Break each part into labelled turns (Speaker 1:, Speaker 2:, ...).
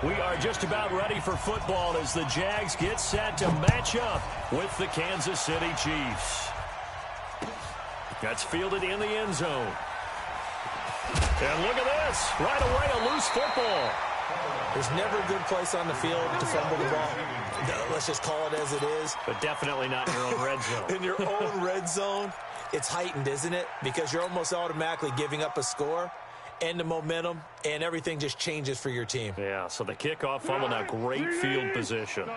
Speaker 1: We are just about ready for football as the Jags get set to match up with the Kansas City Chiefs. That's fielded in the end zone. And look at this. Right away, a loose football.
Speaker 2: There's never a good place on the field to fumble the ball. Let's just call it as it is.
Speaker 1: But definitely not in your own red zone.
Speaker 2: In your own red zone, it's heightened, isn't it? Because you're almost automatically giving up a score and the momentum, and everything just changes for your team.
Speaker 1: Yeah, so the kickoff fumble, now great field position.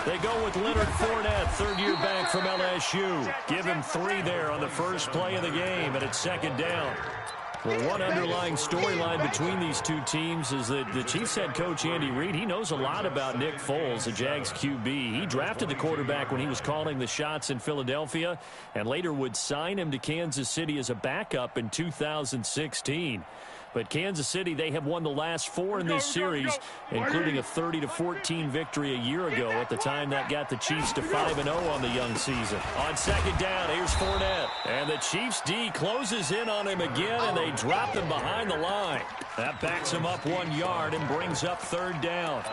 Speaker 1: They go with Leonard Fournette, third-year back from LSU. Give him 3 there on the first play of the game, and it's second down. Well, one underlying storyline between these two teams is that the Chiefs head coach Andy Reid, he knows a lot about Nick Foles, the Jags QB. He drafted the quarterback when he was calling the shots in Philadelphia and later would sign him to Kansas City as a backup in 2016. But Kansas City, they have won the last 4 in this series, including a 30-14 victory a year ago at the time that got the Chiefs to 5-0 on the young season. On second down, here's Fournette. And the Chiefs D closes in on him again, and they drop him behind the line. That backs him up 1 yard and brings up third down.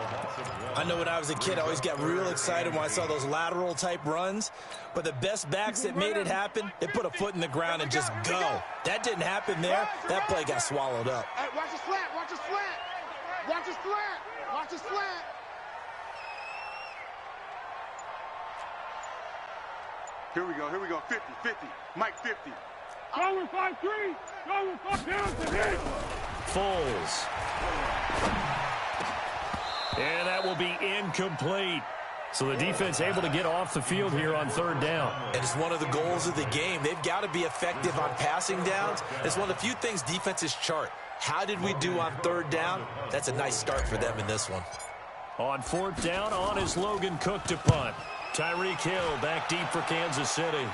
Speaker 2: I know when I was a kid, I always got real excited when I saw those lateral-type runs. But the best backs that made it happen, they put a foot in the ground and just go. That didn't happen there. That play got swallowed up.
Speaker 3: Hey, watch his slant, watch his slant. Watch his slant, watch his slant.
Speaker 4: Here we go, 50, 50, Mike 50.
Speaker 3: Going 5-3, going 5 down to hit.
Speaker 1: Foles. And that will be incomplete. So the defense able to get off the field here on third down.
Speaker 2: And it's one of the goals of the game. They've got to be effective on passing downs. It's one of the few things defenses chart. How did we do on third down? That's a nice start for them in this one.
Speaker 1: On fourth down, on is Logan Cook to punt. Tyreek Hill back deep for Kansas City.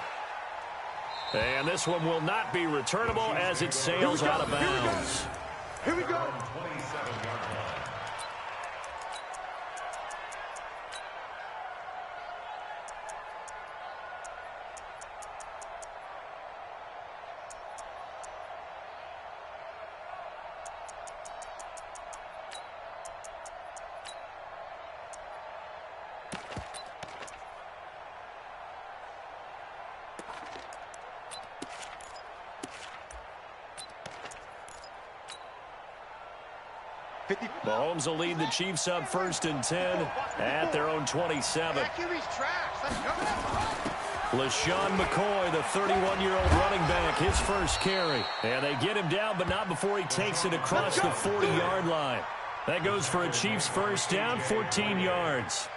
Speaker 1: And this one will not be returnable as it sails out of bounds.
Speaker 4: Here we go.
Speaker 1: Mahomes will lead the Chiefs up 1st and 10 at their own 27. LaShawn McCoy, the 31-year-old running back, his first carry. And they get him down, but not before he takes it across the 40-yard line. That goes for a Chiefs first down, 14 yards.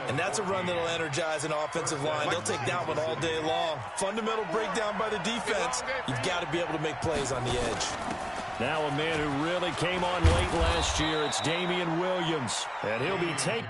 Speaker 2: And that's a run that'll energize an offensive line. They'll take that one all day long. Fundamental breakdown by the defense. You've got to be able to make plays on the edge.
Speaker 1: Now a man who really came on late last year, it's Damian Williams. And he'll be taken.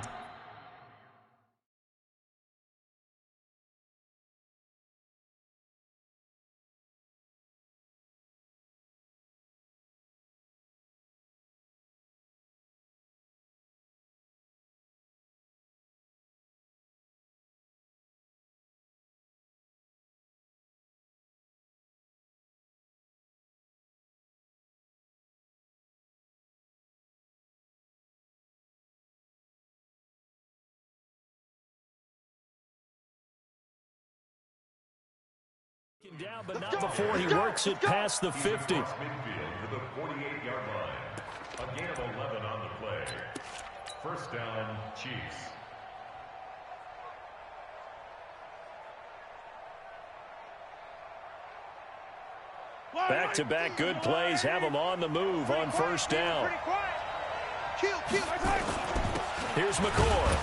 Speaker 1: Down, but not before he works it past the 50.
Speaker 5: Midfield to the 48-yard line. A gain of 11 on the play. First down, Chiefs.
Speaker 1: Back-to-back good plays have him on the move on first down. Here's McCoy.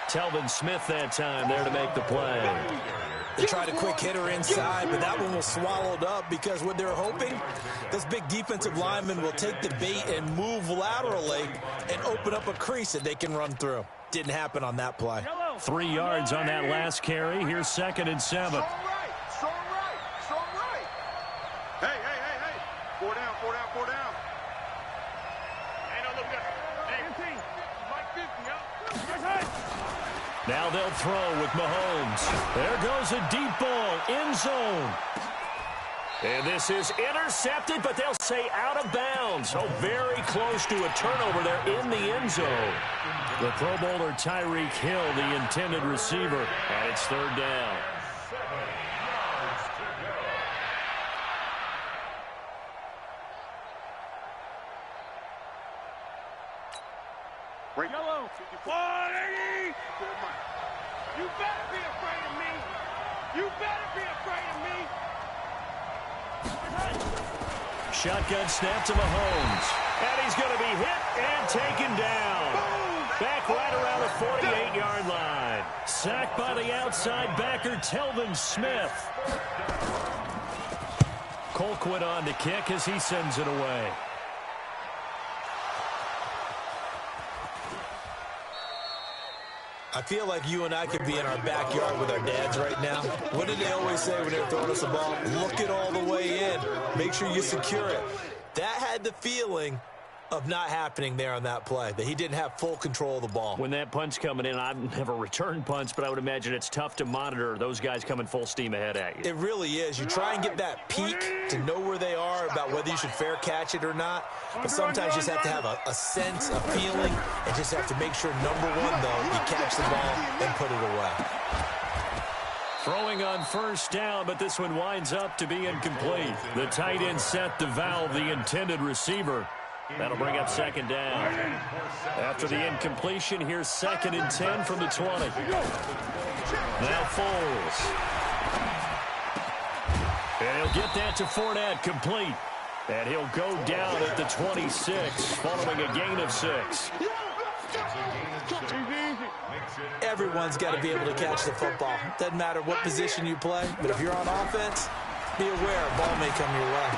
Speaker 1: Telvin Smith that time there to make the play.
Speaker 2: They tried a quick hitter inside, but that one was swallowed up because what they're hoping, this big defensive lineman will take the bait and move laterally and open up a crease that they can run through. Didn't happen on that play.
Speaker 1: 3 yards on that last carry. Here's 2nd and 7.
Speaker 4: Strong right. Hey. 4 down.
Speaker 1: Now they'll throw with Mahomes. There goes a deep ball, end zone. And this is intercepted, but they'll say out of bounds. Oh, very close to a turnover there in the end zone. The Pro Bowler Tyreek Hill, the intended receiver, and it's third down.
Speaker 3: Yellow. You better be afraid of me. You better be afraid of me.
Speaker 1: Shotgun snap to Mahomes. And he's going to be hit and taken down. Back right around the 48-yard line. Sacked by the outside backer, Telvin Smith. Colquitt on to kick as he sends it away.
Speaker 2: I feel like you and I could be in our backyard with our dads right now. What did they always say when they're throwing us a ball? Look it all the way in. Make sure you secure it. That had the feeling of not happening there on that play, that he didn't have full control of the ball.
Speaker 1: When that punt's coming in, I've never returned punts, but I would imagine it's tough to monitor those guys coming full steam ahead at you.
Speaker 2: It really is. You try and get that peek to know where they are about whether you should fair catch it or not, but sometimes you just have to have a sense, a feeling, and just have to make sure, number one, though, you catch the ball and put it away.
Speaker 1: Throwing on first down, but this one winds up to be incomplete. The tight end set the valve, the intended receiver. That'll bring up second down. After the incompletion, here's 2nd and 10 from the 20. Now Foles. And he'll get that to Fournette, complete. And he'll go down at the 26, following a gain of 6.
Speaker 2: Everyone's got to be able to catch the football. Doesn't matter what position you play, but if you're on offense, be aware a ball may come your way.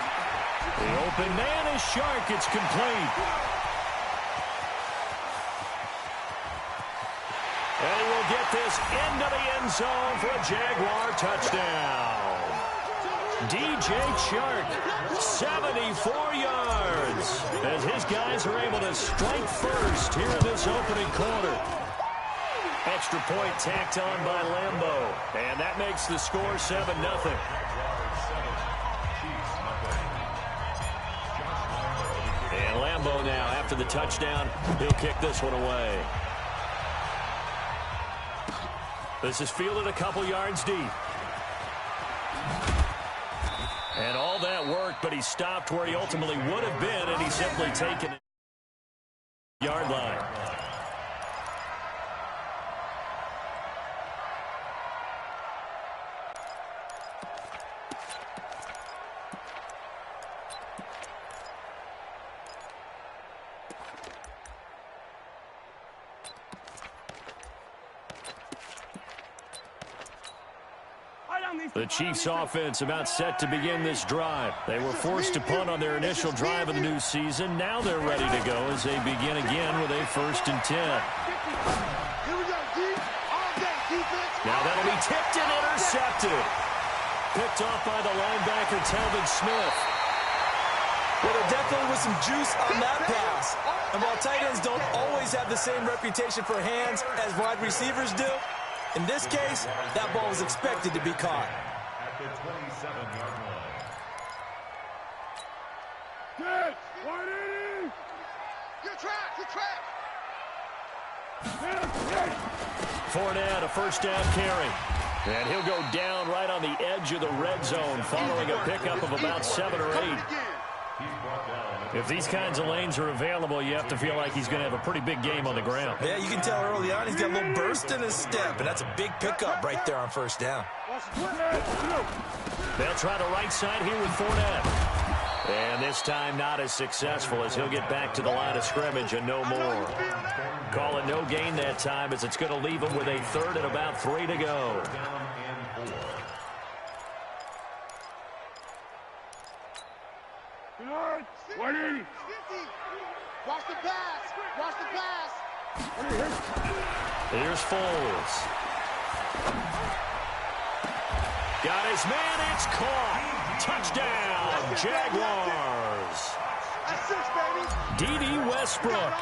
Speaker 1: The open man is Shark. It's complete. And he will get this into the end zone for a Jaguar touchdown. DJ Chark, 74 yards, as his guys are able to strike first here in this opening quarter. Extra point tacked on by Lambo, and that makes the score 7-0. And Lambo now, after the touchdown, he'll kick this one away. This is fielded a couple yards deep. And all that worked, but he stopped where he ultimately would have been, and he's simply taken it yard line. The Chiefs offense about set to begin this drive. They were forced to punt on their initial drive of the new season. Now they're ready to go as they begin again with a 1st and 10. Now that'll be tipped and intercepted. Picked off by the linebacker, Telvin Smith.
Speaker 2: Well, there definitely was some juice on that pass. And while tight ends don't always have the same reputation for hands as wide receivers do, in this case, that ball was expected to be caught.
Speaker 5: At the 27-yard line.
Speaker 3: Good. 180. You're trapped.
Speaker 1: Fournette, a first down carry. And he'll go down right on the edge of the red zone following a pickup of about 7 or 8. If these kinds of lanes are available, you have to feel like he's going to have a pretty big game on the ground.
Speaker 2: Yeah, you can tell early on he's got a little burst in his step, and that's a big pickup right there on first down.
Speaker 1: They'll try the right side here with Fournette. And this time not as successful as he'll get back to the line of scrimmage and no more. Call it no gain that time as it's going to leave him with a 3rd and about 3 to go.
Speaker 3: Watch the pass. Watch the pass.
Speaker 1: Here's Foles. Got his man. It's caught. Touchdown, Jaguars. D.D. Westbrook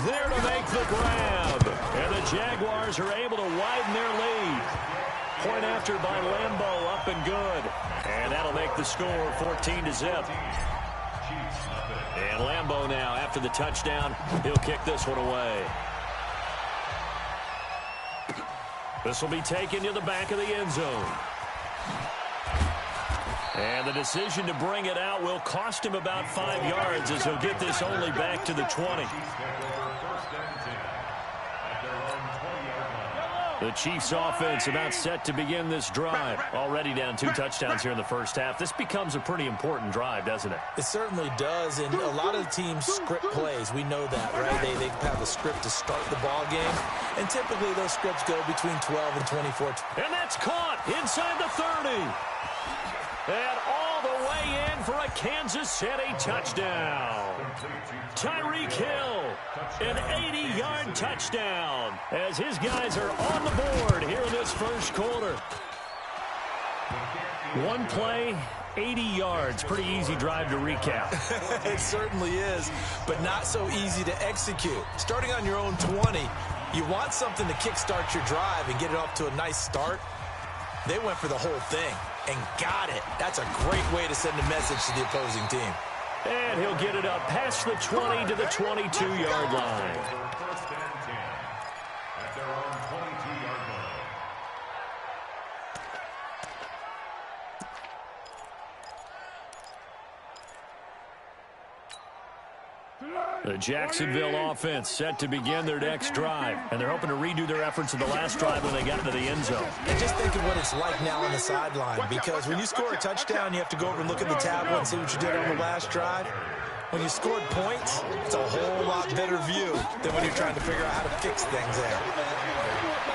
Speaker 1: there to make the grab. And the Jaguars are able to widen their lead. Point after by Lambo, up and good. And And that'll make the score 14-0. And Lambeau now, after the touchdown, he'll kick this one away. This will be taken to the back of the end zone. And the decision to bring it out will cost him about 5 yards as he'll get this only back to the 20. The Chiefs offense about set to begin this drive. Already down 2 touchdowns here in the first half. This becomes a pretty important drive, doesn't it?
Speaker 2: It certainly does, and a lot of the teams script plays. We know that, right? They have a script to start the ball game, and typically those scripts go between 12 and 24.
Speaker 1: And that's caught inside the 30. And all the way in for a Kansas City touchdown. Tyreek Hill, an 80-yard touchdown as his guys are on the board here in this first quarter. One play, 80 yards. Pretty easy drive to recap.
Speaker 2: It certainly is, but not so easy to execute. Starting on your own 20, you want something to kickstart your drive and get it off to a nice start. They went for the whole thing and got it. That's a great way to send a message to the opposing team.
Speaker 1: And he'll get it up past the 20 to the 22-yard line.
Speaker 5: First and 10 at their own 22-yard line.
Speaker 1: The Jacksonville offense set to begin their next drive, and they're hoping to redo their efforts in the last drive when they got into the end zone.
Speaker 2: And just think of what it's like now on the sideline, because when you score a touchdown, you have to go over and look at the tablet and see what you did on the last drive. When you scored points, it's a whole lot better view than when you're trying to figure out how to fix things there.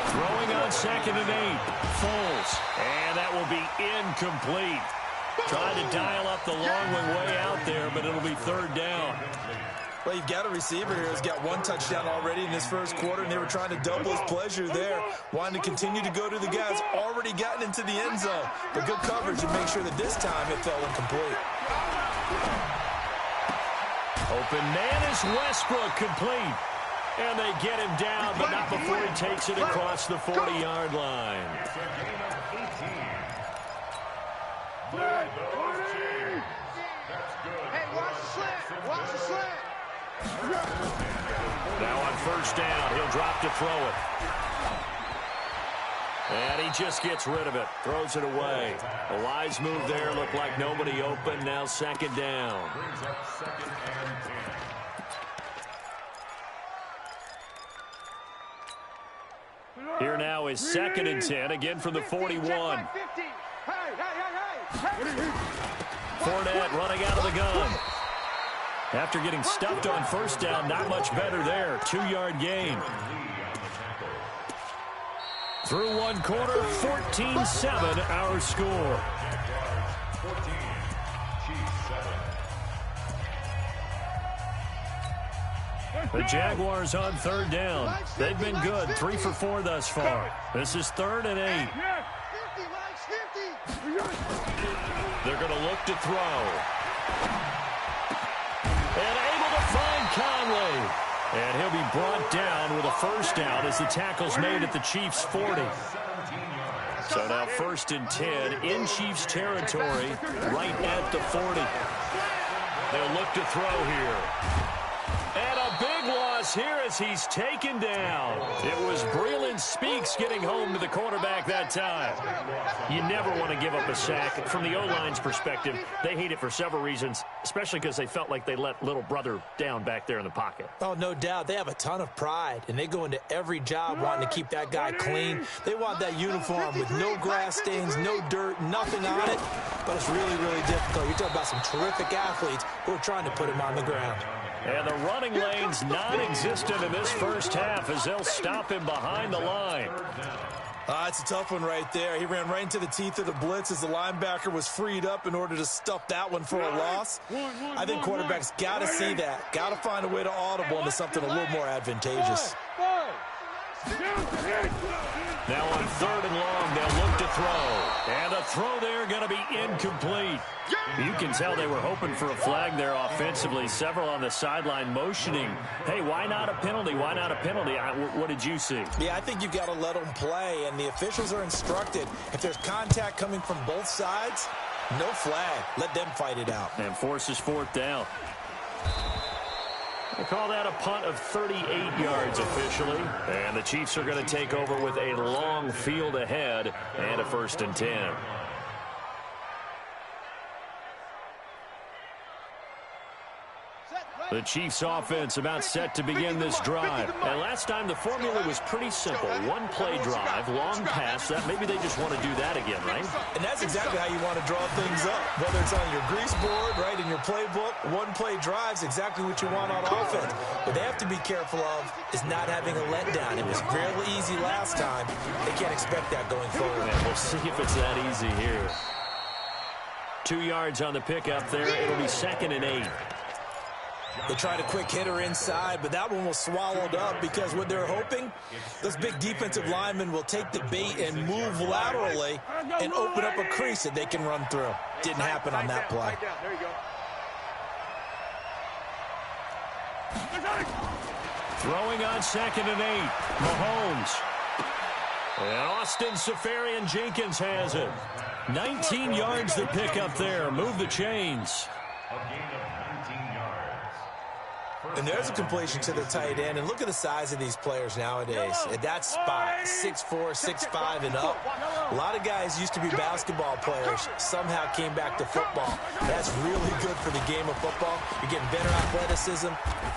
Speaker 1: Throwing on 2nd and 8, Foles, and that will be incomplete. Trying to dial up the long one way out there, but it'll be 3rd down.
Speaker 2: Well, you've got a receiver here who's got 1 touchdown already in this first quarter, and they were trying to double his pleasure there, wanting to continue to go to the guys already gotten into the end zone. But good coverage to make sure that this time it fell incomplete.
Speaker 1: Open man is Westbrook, complete. And they get him down, but not before he takes it across the 40-yard line.
Speaker 3: Hey, watch the slant. Watch the slant.
Speaker 1: Now on 1st down, he'll drop to throw it. And he just gets rid of it, throws it away. A wise move there, looked like nobody open. Now 2nd down.
Speaker 5: Brings up 2nd and 10.
Speaker 1: Here now is 2nd and 10, again from the 41. Fournette running out of the gun. After getting stuffed on 1st down, not much better there. 2-yard gain. Through 1 quarter, 14-7 our score.
Speaker 5: 14, Chiefs 7.
Speaker 1: The Jaguars on 3rd down. They've been good, 3 for 4 thus far. This is 3rd and 8. They're going to look to throw. And able to find Conley. And he'll be brought down with a 1st down as the tackle's made at the Chiefs' 40. So now 1st and 10 in Chiefs territory, right at the 40. They'll look to throw here. And a big loss here as he's taken down. It was Breeland Speaks getting home to the quarterback that time. You never want to give up a sack. From the O-line's perspective, they hate it for several reasons, especially because they felt like they let little brother down back there in the pocket.
Speaker 2: Oh, no doubt. They have a ton of pride, and they go into every job wanting to keep that guy clean. They want that uniform with no grass stains, no dirt, nothing on it. But it's really, really difficult. You're talking about some terrific athletes who are trying to put him on the ground.
Speaker 1: And the running lane's non-existent in this first half as they'll stop him behind the line.
Speaker 2: It's a tough one right there. He ran right into the teeth of the blitz as the linebacker was freed up in order to stuff that one for a loss. I think quarterbacks got to see that. Got to find a way to audible into something a little more advantageous.
Speaker 1: Now on 3rd and long, they'll look to throw. And the throw there going to be incomplete. You can tell they were hoping for a flag there offensively. Several on the sideline motioning. Hey, why not a penalty? Why not a penalty? What did you see?
Speaker 2: Yeah, I think you've got to let them play, and the officials are instructed. If there's contact coming from both sides, No flag. Let them fight it out.
Speaker 1: And forces fourth down. They call that a punt of 38 yards officially. And the Chiefs are going to take over with a long field ahead and a 1st and 10. The Chiefs offense about set to begin this drive. And last time the formula was pretty simple. One play drive, long pass. That maybe they just want to do that again, right?
Speaker 2: And that's exactly how you want to draw things up. Whether it's on your grease board, right, in your playbook, one play drive's exactly what you want on offense. What they have to be careful of is not having a letdown. It was fairly easy last time. They can't expect that going forward.
Speaker 1: And we'll see if it's that easy here. 2 yards on the pickup there. It'll be 2nd and 8.
Speaker 2: They tried a quick hitter inside, but that one was swallowed up because what they're hoping, those big defensive linemen will take the bait and move laterally and open up a crease that they can run through. Didn't happen on that play.
Speaker 3: There you go.
Speaker 1: Throwing on 2nd and 8. Mahomes. And Austin Seferian-Jenkins has it. 19 yards to pick up there. Move the chains.
Speaker 2: And there's a completion to the tight end. And look at the size of these players nowadays. At that spot, 6'4", 6'5", and up. A lot of guys used to be basketball players, somehow came back to football. That's really good for the game of football. You're getting better athleticism,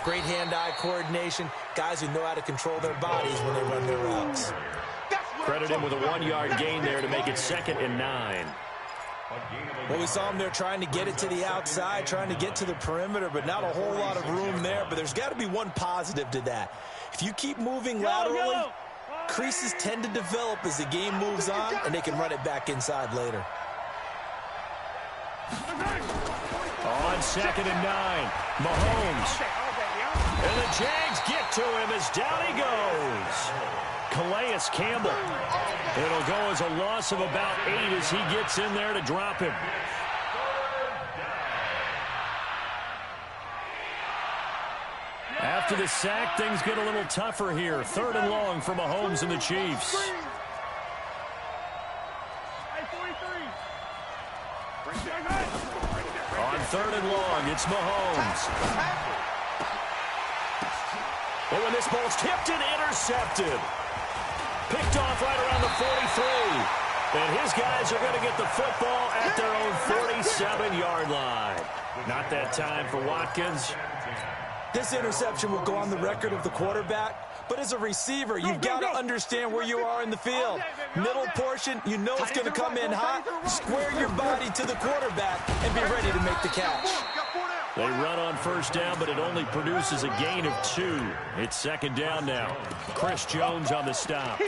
Speaker 2: great hand-eye coordination, guys who know how to control their bodies when they run their routes.
Speaker 1: Credit him with a 1-yard gain there to make it 2nd and 9.
Speaker 2: Well, we saw him there trying to get it to the outside, trying to get to the perimeter, but not a whole lot of room there. But there's got to be one positive to that. If you keep moving laterally, creases tend to develop as the game moves on, and they can run it back inside later.
Speaker 1: On 2nd and 9, Mahomes. And the Jags get to him as down he goes. Calais Campbell. It'll go as a loss of about 8 as he gets in there to drop him. After the sack, things get a little tougher here. 3rd and long for Mahomes and the Chiefs. On 3rd and long, it's Mahomes. But when this ball's tipped and intercepted. Picked off right around the 43. And his guys are going to get the football at their own 47-yard line. Not that time for Watkins.
Speaker 2: This interception will go on the record of the quarterback. But as a receiver, you've got to understand where you are in the field. Middle portion, you know it's going to come in hot. Square your body to the quarterback and be ready to make the catch.
Speaker 1: They run on 1st down, but it only produces a gain of 2. It's 2nd down now. Chris Jones on the stop.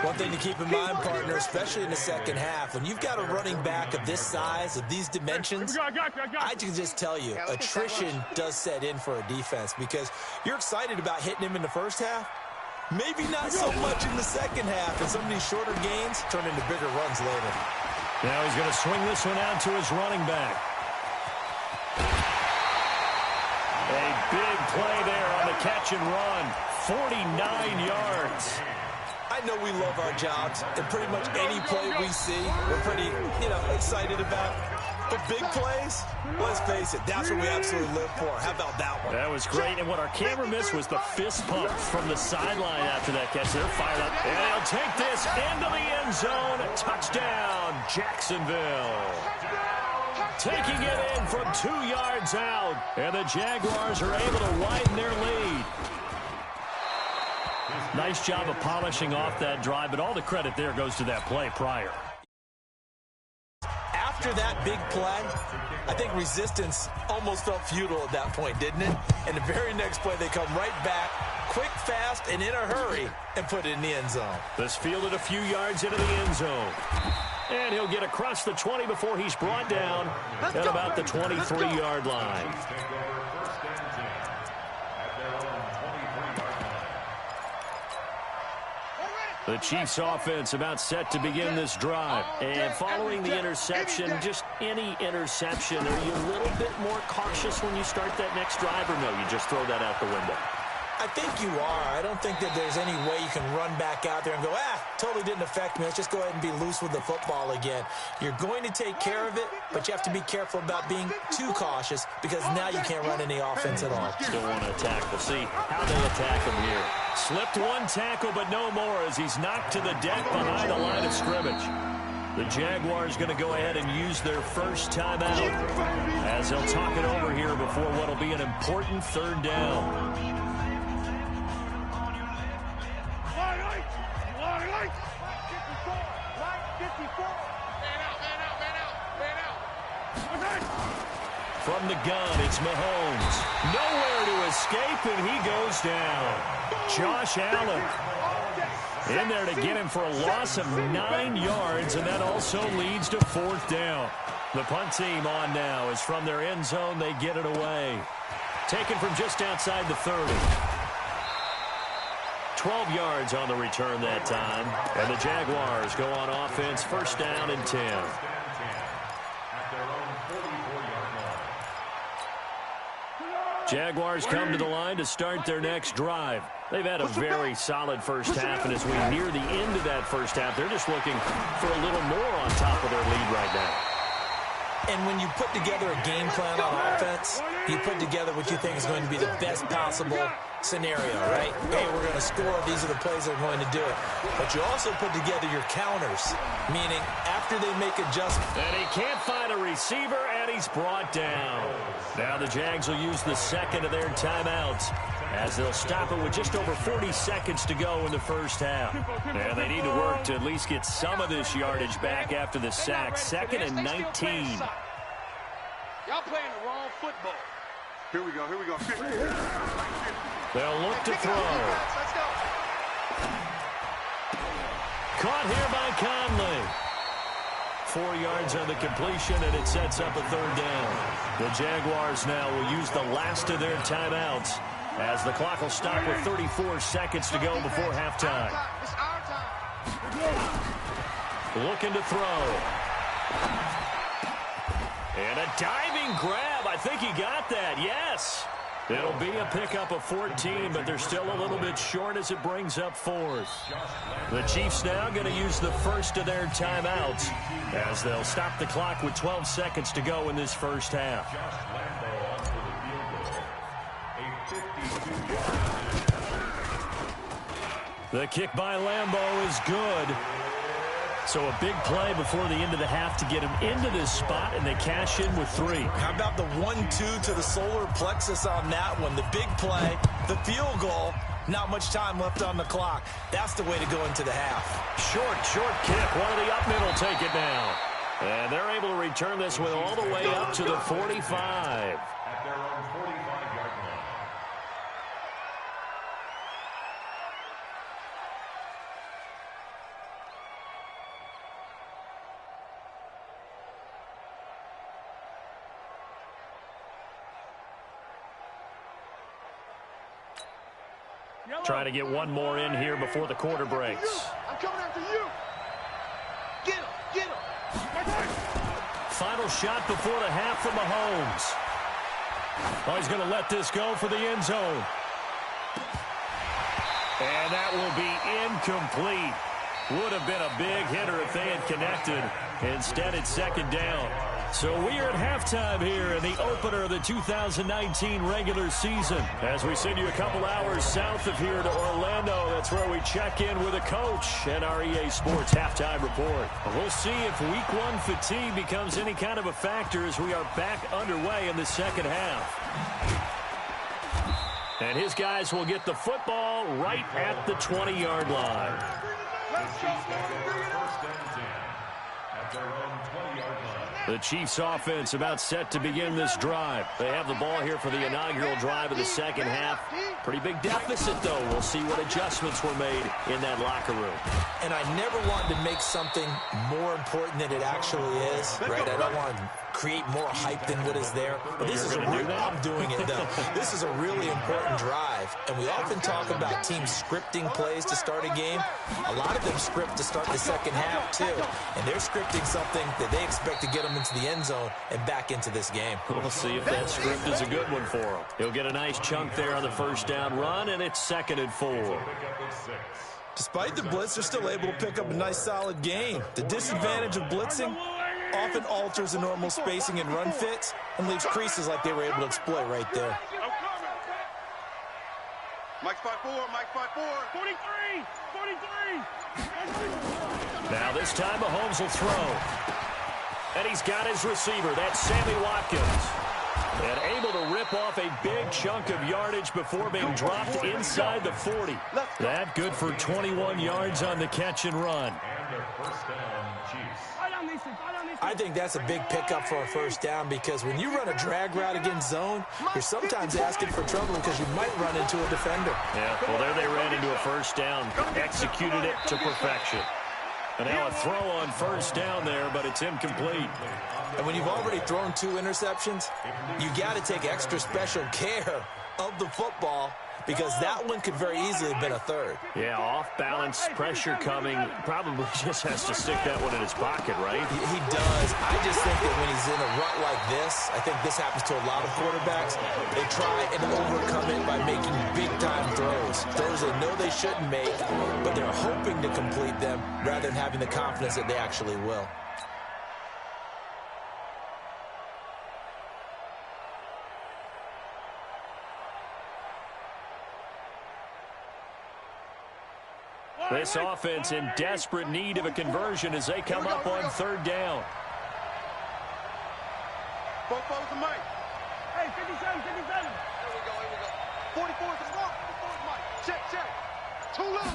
Speaker 2: One thing to keep in mind, partner, especially in the second half, when you've got a running back of this size, of these dimensions, I can just tell you, attrition does set in for a defense because you're excited about hitting him in the first half. Maybe not so much in the second half, and some of these shorter gains turn into bigger runs later.
Speaker 1: Now he's going to swing this one out to his running back. A big play there on the catch and run. 49 yards.
Speaker 2: I know we love our jobs, and pretty much any play we see, we're pretty, excited about. But big plays, let's face it, that's what we absolutely live for. How about that one?
Speaker 1: That was great, and what our camera missed was the fist pump from the sideline after that catch. They're fired up, and they'll take this into the end zone. Touchdown, Jacksonville. Taking it in from 2 yards out, and the Jaguars are able to widen their lead. Nice job of polishing off that drive, but all the credit there goes to that play prior.
Speaker 2: After that big play, I think resistance almost felt futile at that point, didn't it? And the very next play, they come right back, quick, fast, and in a hurry, and put it in the end zone.
Speaker 1: This fielded a few yards into the end zone. And he'll get across the 20 before he's brought down at about the 23-yard line. The Chiefs offense about set to begin this drive. And following the interception, just any interception, are you a little bit more cautious when you start that next drive, or no, you just throw that out the window?
Speaker 2: I think you are. I don't think that there's any way you can run back out there and go, totally didn't affect me. Let's just go ahead and be loose with the football again. You're going to take care of it, but you have to be careful about being too cautious because now you can't run any offense at all.
Speaker 1: Still want to attack. We'll see how they attack him here. Slipped one tackle, but no more as he's knocked to the deck behind the line of scrimmage. The Jaguars going to go ahead and use their first timeout as they'll talk it over here before what will be an important third down. From the gun, it's Mahomes. Nowhere to escape, and he goes down. Josh Allen in there to get him for a loss of 9 yards, and that also leads to fourth down. The punt team on now is from their end zone. They get it away. Taken from just outside the 30. 12 yards on the return that time. And the Jaguars go on offense, first down and 10. Jaguars come to the line to start their next drive. They've had a very solid first half, and as we near the end of that first half, they're just looking for a little more on top of their lead right now.
Speaker 2: And when you put together a game plan on offense, you put together what you think is going to be the best possible scenario, right? Hey, we're going to score. These are the plays that are going to do it. But you also put together your counters, meaning after they make adjustments.
Speaker 1: And he can't find a receiver, and he's brought down. Now the Jags will use the second of their timeouts as they'll stop it with just over 40 seconds to go in the first half. And they need to work to at least get some of this yardage back after the sack. Second and 19.
Speaker 3: Y'all playing the wrong football.
Speaker 4: Here we go. 50.
Speaker 1: They'll look to throw.
Speaker 3: Let's go.
Speaker 1: Caught here by Conley. 4 yards on the completion, and it sets up a third down. The Jaguars now will use the last of their timeouts as the clock will stop with 34 seconds to go before halftime.
Speaker 3: It's our time.
Speaker 1: Looking to throw. And a diving grab. I think he got that. Yes. It'll be a pickup of 14, but they're still a little bit short as it brings up fourth. The Chiefs now going to use the first of their timeouts as they'll stop the clock with 12 seconds to go in this first half. The kick by Lambeau is good. So a big play before the end of the half to get him into this spot, and they cash in with 3.
Speaker 2: How about the 1-2 to the solar plexus on that one? The big play, the field goal, not much time left on the clock. That's the way to go into the half.
Speaker 1: Short kick. One of the up mid will take it now. And they're able to return this one all the way up to the 45.
Speaker 5: At their own 45-yard line.
Speaker 1: Trying to get one more in here before the quarter breaks.
Speaker 3: I'm coming after you. Get him.
Speaker 1: Final shot before the half from Mahomes. Oh, he's going to let this go for the end zone. And that will be incomplete. Would have been a big hitter if they had connected. Instead, it's second down. So we are at halftime here in the opener of the 2019 regular season. As we send you a couple hours south of here to Orlando, that's where we check in with a coach and our EA Sports halftime report. We'll see if week 1 fatigue becomes any kind of a factor as we are back underway in the second half. And his guys will get the football right at the 20-yard line. The Chiefs offense about set to begin this drive. They have the ball here for the inaugural drive of the second half. Pretty big deficit, though. We'll see what adjustments were made in that locker room.
Speaker 2: And I never wanted to make something more important than it actually is, right? I don't want to create more hype than what is there. But this is I'm doing it, though. This is a really important drive. And we often talk about teams scripting plays to start a game. A lot of them script to start the second half, too. And they're scripting something that they expect to get them into the end zone and back into this game.
Speaker 1: We'll see if that script is a good one for him. He'll get a nice chunk there on the first down run, and it's second and 4.
Speaker 2: Despite the blitz, they're still able to pick up a nice, solid gain. The disadvantage of blitzing often alters the normal spacing and run fits and leaves creases like they were able to exploit right there.
Speaker 4: Mike 5-4, Mike 5-4.
Speaker 3: 43, 43.
Speaker 1: Now this time Mahomes will throw. And he's got his receiver. That's Sammy Watkins. And able to rip off a big chunk of yardage before being dropped inside the 40. That good for 21 yards on the catch and run.
Speaker 5: And a first down, Chiefs.
Speaker 2: I think that's a big pickup for a first down because when you run a drag route against zone, you're sometimes asking for trouble because you might run into a defender.
Speaker 1: Yeah, well, there they ran into a first down. Executed it to perfection. And now a throw on first down there, but it's incomplete.
Speaker 2: And when you've already thrown 2 interceptions, you got to take extra special care of the football because that one could very easily have been a third.
Speaker 1: Yeah, off balance, pressure coming. Probably just has to stick that one in his pocket, right?
Speaker 2: He does. I just think that when he's in a rut like this, I think this happens to a lot of quarterbacks, they try and overcome it by making big-time throws. Throws they know they shouldn't make, but they're hoping to complete them rather than having the confidence that they actually will.
Speaker 1: This offense in desperate need of a conversion as they come up on third down.
Speaker 4: Both foes to Mike.
Speaker 3: Hey, 57, 57.
Speaker 4: Here we go, here we go. 44 to Mark. 44 to Mike. Check, check. Too low.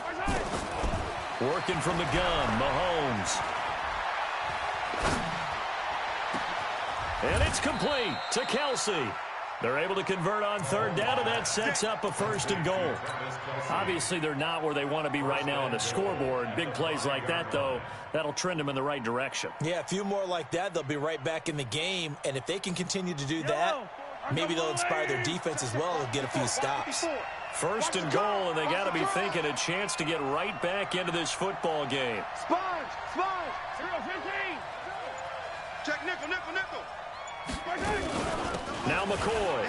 Speaker 1: Working from the gun, Mahomes. And it's complete to Kelsey. They're able to convert on third down, and that sets up a first and goal. Obviously, they're not where they want to be right now on the scoreboard. Big plays like that, though, that'll trend them in the right direction.
Speaker 2: Yeah, a few more like that, they'll be right back in the game. And if they can continue to do that, maybe they'll inspire their defense as well and get a few stops.
Speaker 1: First and goal, and they got to be thinking a chance to get right back into this football game.
Speaker 3: Sponge, sponge. 0-15.
Speaker 4: Check nickel, nickel, nickel.
Speaker 1: Now McCoy.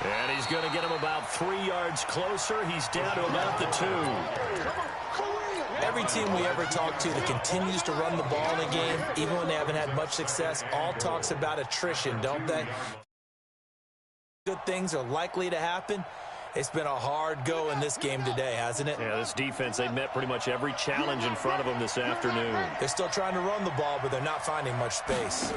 Speaker 1: And he's going to get him about 3 yards closer. He's down to about the 2.
Speaker 2: Every team we ever talk to that continues to run the ball in a game, even when they haven't had much success, all talks about attrition, don't they? Good things are likely to happen. It's been a hard go in this game today, hasn't it?
Speaker 1: Yeah, this defense, they met pretty much every challenge in front of them this afternoon.
Speaker 2: They're still trying to run the ball, but they're not finding much space.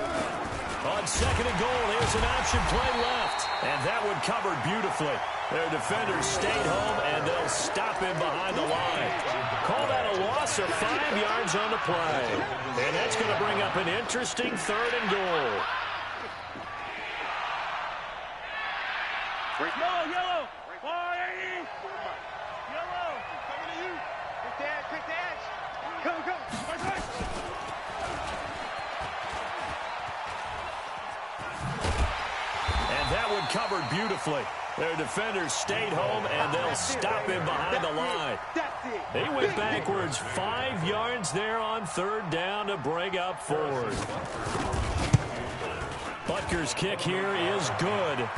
Speaker 1: On second and goal, there's an option play left. And that one covered beautifully. Their defenders stayed home, and they'll stop him behind the line. Call that a loss of 5 yards on the play. And that's going to bring up an interesting third and goal.
Speaker 3: Yellow, yellow. 480. Yellow. Coming to you. Pick the edge, pick the edge. Go, go. Right.
Speaker 1: And that one covered beautifully. Their defenders stayed home, and they'll stop him behind the line. He went backwards 5 yards there on third down to bring up fourth. Butker's kick here is good.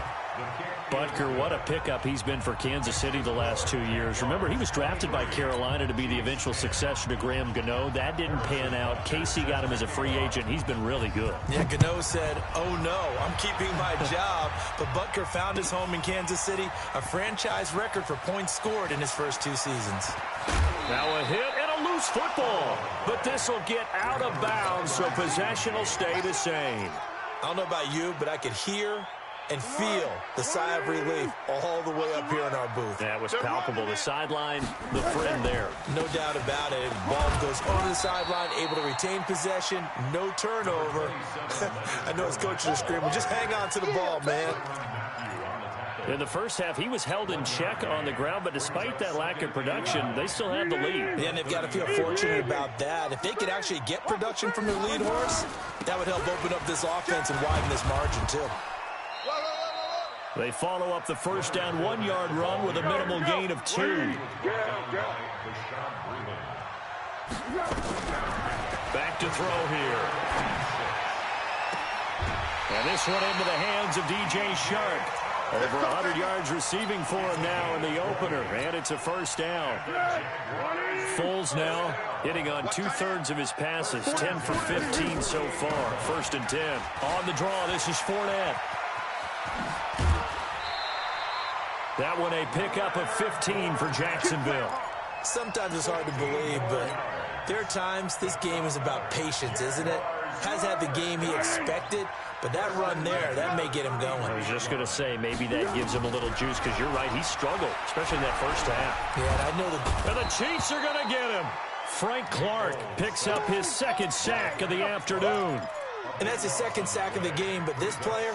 Speaker 1: Butker, what a pickup he's been for Kansas City the last 2 years. Remember, he was drafted by Carolina to be the eventual successor to Graham Gano. That didn't pan out. Casey got him as a free agent. He's been really good.
Speaker 2: Yeah, Gano said, oh no, I'm keeping my job. But Butker found his home in Kansas City, a franchise record for points scored in his first 2 seasons.
Speaker 1: Now a hit and a loose football. But this will get out of bounds, so possession will stay the same.
Speaker 2: I don't know about you, but I could hear and feel the sigh of relief all the way up here in our booth.
Speaker 1: That was palpable. The sideline, the friend there.
Speaker 2: No doubt about it. Ball goes over the sideline, able to retain possession, no turnover. I know his coaches are screaming, just hang on to the ball, man.
Speaker 1: In the first half, he was held in check on the ground, but despite that lack of production, they still have the lead.
Speaker 2: Yeah, and they've got to feel fortunate about that. If they could actually get production from their lead horse, that would help open up this offense and widen this margin, too.
Speaker 1: They follow up the first down 1 yard run with a minimal gain of 2. Back to throw here. And this one into the hands of DJ Shark. Over 100 yards receiving for him now in the opener, and it's a first down. Foles now hitting on 2/3 of his passes, 10 for 15 so far. 1st and 10. On the draw, this is Fournette. That one a pickup of 15 for Jacksonville.
Speaker 2: Sometimes it's hard to believe, but there are times this game is about patience, isn't it? Has had the game he expected, but that run there, that may get him going.
Speaker 1: I was just going to say, maybe that gives him a little juice, because you're right, he struggled, especially in that first half.
Speaker 2: Yeah, I know that.
Speaker 1: And the Chiefs are going to get him. Frank Clark picks up his 2nd sack of the afternoon.
Speaker 2: And that's his 2nd sack of the game, but this player,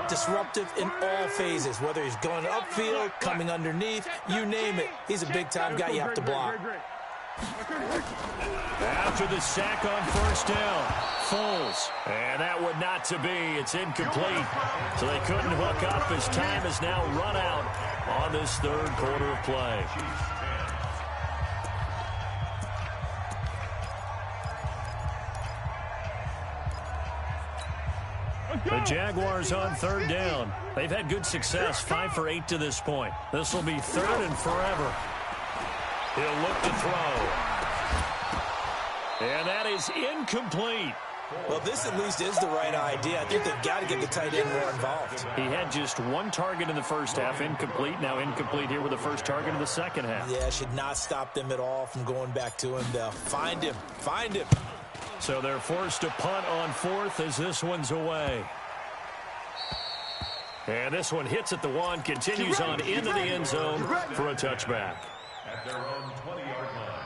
Speaker 2: disruptive in all phases, whether he's going upfield, coming underneath, you name it. He's a big-time guy you have to block.
Speaker 1: After the sack on 1st down, Foles. And that would not to be. It's incomplete. So they couldn't hook up as time has now run out on this 3rd quarter of play. The Jaguars on 3rd down. They've had good success, 5 for 8 to this point. This will be 3rd and forever. He'll look to throw. And that is incomplete.
Speaker 2: Well, this at least is the right idea. I think they've got to get the tight end more involved.
Speaker 1: He had just 1 target in the first half, incomplete. Now incomplete here with the first target of the second half.
Speaker 2: Yeah, should not stop them at all from going back to him. They'll find him. Find him.
Speaker 1: So they're forced to punt on 4th as this one's away. And this one hits at the 1, continues on into the end zone for a touchback.
Speaker 5: At their own 20-yard line.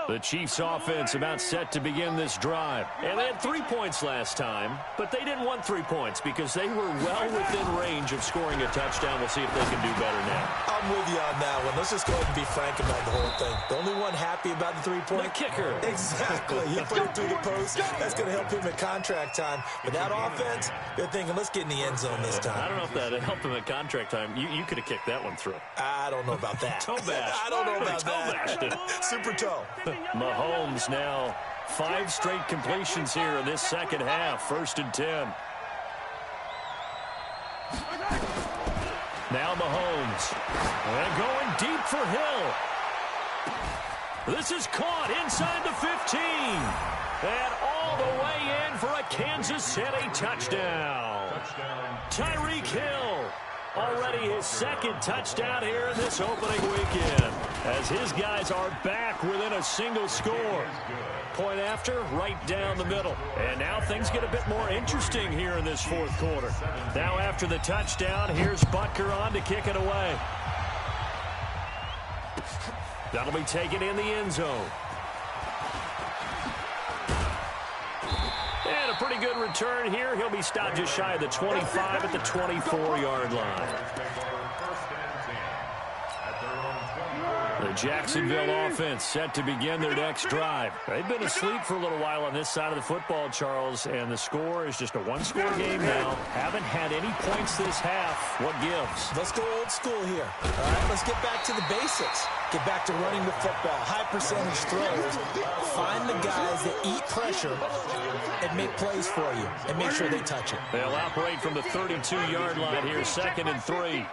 Speaker 1: The Chiefs offense about set to begin this drive. And they had 3 points last time, but they didn't want 3 points because they were well within range of scoring a touchdown. We'll see if they can do better now.
Speaker 2: I'm with you on that one. Let's just go ahead and be frank about the whole thing. The only one happy about the 3-point?
Speaker 1: The kicker.
Speaker 2: Exactly. He put it through the post. That's going to help him at contract time. But that offense, they're thinking, let's get in the end zone this time.
Speaker 1: I don't know if that helped him at contract time. You could have kicked that one through.
Speaker 2: I don't know about that.
Speaker 1: Toe bash.
Speaker 2: I don't know about
Speaker 1: Toe bashed it.
Speaker 2: that. Super toe.
Speaker 1: Mahomes now 5 straight completions here in this second half. 1st and 10. Now Mahomes. And going deep for Hill. This is caught inside the 15. And all the way in for a Kansas City touchdown. Tyreek Hill. Already his 2nd touchdown here in this opening weekend, as his guys are back within a single score. Point after, right down the middle. And now things get a bit more interesting here in this 4th quarter. Now after the touchdown, here's Butker on to kick it away. That'll be taken in the end zone. And a pretty good return here. He'll be stopped just shy of the 25 at the 24-yard line. The Jacksonville offense set to begin their next drive. They've been asleep for a little while on this side of the football, Charles, and the score is just a 1-score game now. Haven't had any points this half. What gives?
Speaker 2: Let's go old school here. All right, let's get back to the basics. Get back to running the football, high percentage throws. Find the guys that eat pressure and make plays for you and make sure they touch it.
Speaker 1: They'll operate from the 32-yard line here, 2nd and 3.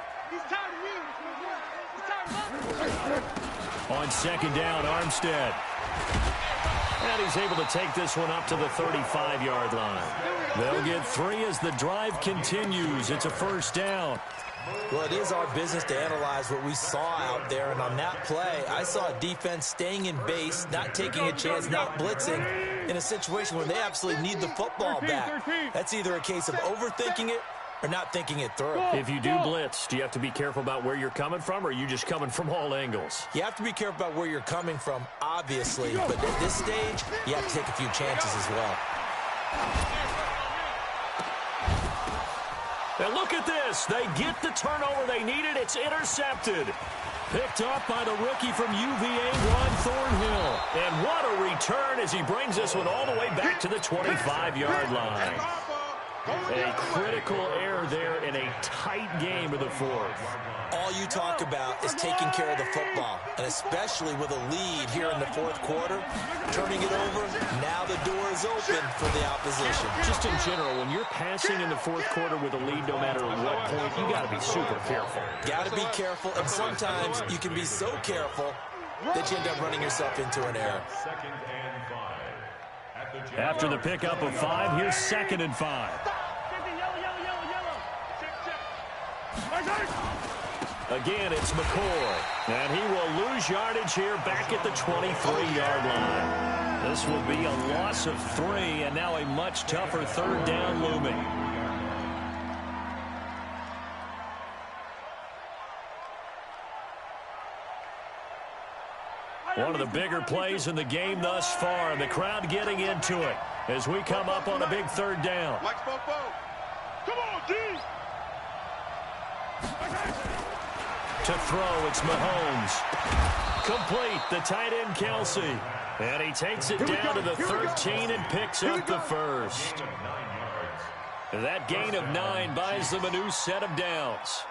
Speaker 1: On 2nd down, Armstead. And he's able to take this one up to the 35-yard line. They'll get 3 as the drive continues. It's a 1st down.
Speaker 2: Well, it is our business to analyze what we saw out there, and on that play, I saw a defense staying in base, not taking a chance, not blitzing, in a situation where they absolutely need the football back. That's either a case of overthinking it or not thinking it through.
Speaker 1: If you do blitz, do you have to be careful about where you're coming from, or are you just coming from all angles?
Speaker 2: You have to be careful about where you're coming from, obviously, but at this stage, you have to take a few chances as well.
Speaker 1: And look at this. They get the turnover they needed. It's intercepted. Picked up by the rookie from UVA, Juan Thornhill. And what a return as he brings this one all the way back to the 25-yard line. A critical error there in a tight game of the fourth.
Speaker 2: All you talk about is taking care of the football, and especially with a lead here in the fourth quarter, turning it over, now the door is open for the opposition.
Speaker 1: Just in general, when you're passing in the fourth quarter with a lead, no matter what point, you got to be super careful.
Speaker 2: Got to be careful, and sometimes you can be so careful that you end up running yourself into an error.
Speaker 5: Second and 5.
Speaker 1: After the pickup of 5, here's 2nd and 5. Again, it's McCoy, and he will lose yardage here back at the 23-yard line. This will be a loss of 3, and now a much tougher 3rd down looming. One of the bigger plays in the game thus far, and the crowd getting into it as we come up on a big 3rd down.
Speaker 3: Mike Spopo. Come on, D.
Speaker 1: To throw, it's Mahomes. Complete, the tight end Kelsey. And he takes it down to the 13 and picks up the first. That gain of 9 buys them a new set of downs.